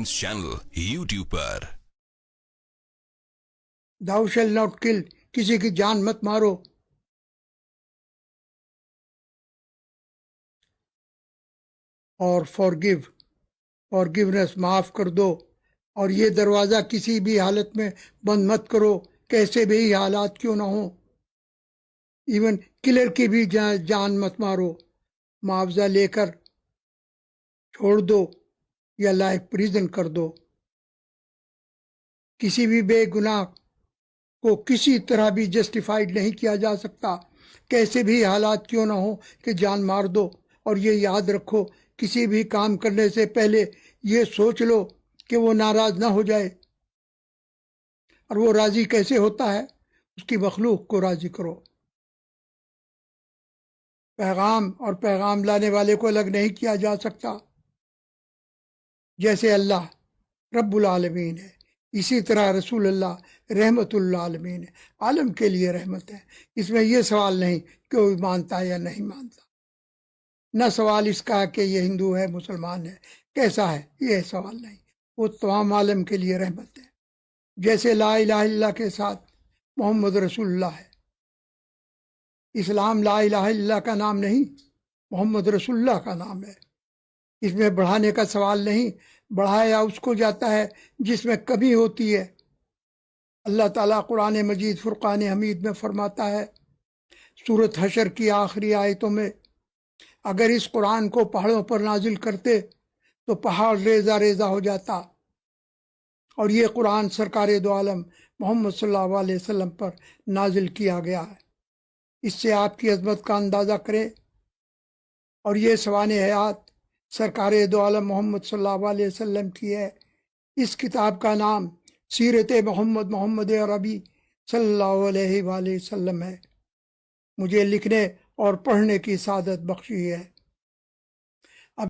Films channel YouTube per. thou shall not kill، کسی کی جان مت مارو۔ اور forgiveness، معاف کر دو۔ اور یہ دروازہ کسی بھی حالت میں بند مت کرو، کیسے بھی حالات کیوں نہ ہوں۔ ایون کلر کی بھی جان مت مارو، معاوضہ لے کر چھوڑ دو یا لائف پریزن کر دو۔ کسی بھی بے گناہ کو کسی طرح بھی جسٹیفائیڈ نہیں کیا جا سکتا، کیسے بھی حالات کیوں نہ ہو کہ جان مار دو۔ اور یہ یاد رکھو، کسی بھی کام کرنے سے پہلے یہ سوچ لو کہ وہ ناراض نہ ہو جائے۔ اور وہ راضی کیسے ہوتا ہے؟ اس کی مخلوق کو راضی کرو۔ پیغام اور پیغام لانے والے کو الگ نہیں کیا جا سکتا۔ جیسے اللہ رب العالمین ہے، اسی طرح رسول اللہ رحمت اللہ عالمین ہے، عالم کے لیے رحمت ہے۔ اس میں یہ سوال نہیں کہ وہ مانتا ہے یا نہیں مانتا، نہ سوال اس کا کہ یہ ہندو ہے مسلمان ہے کیسا ہے، یہ سوال نہیں۔ وہ تمام عالم کے لیے رحمت ہے۔ جیسے لا الہ الا اللہ کے ساتھ محمد رسول اللہ ہے، اسلام لا الہ الا اللہ کا نام نہیں، محمد رسول اللہ کا نام ہے۔ اس میں بڑھانے کا سوال نہیں، بڑھایا اس کو جاتا ہے جس میں کمی ہوتی ہے۔ اللہ تعالیٰ قرآن مجید فرقان حمید میں فرماتا ہے سورۃ حشر کی آخری آیتوں میں، اگر اس قرآن کو پہاڑوں پر نازل کرتے تو پہاڑ ریزہ ریزہ ہو جاتا۔ اور یہ قرآن سرکار دو عالم محمد صلی اللہ علیہ وسلم پر نازل کیا گیا ہے۔ اس سے آپ کی عظمت کا اندازہ کریں۔ اور یہ سوانح حیات سرکار دو عالم محمد صلی اللہ علیہ وسلم کی ہے۔ اس کتاب کا نام سیرت محمد عربی صلی اللہ علیہ وآلہ وسلم ہے۔ مجھے لکھنے اور پڑھنے کی سعادت بخشی ہے۔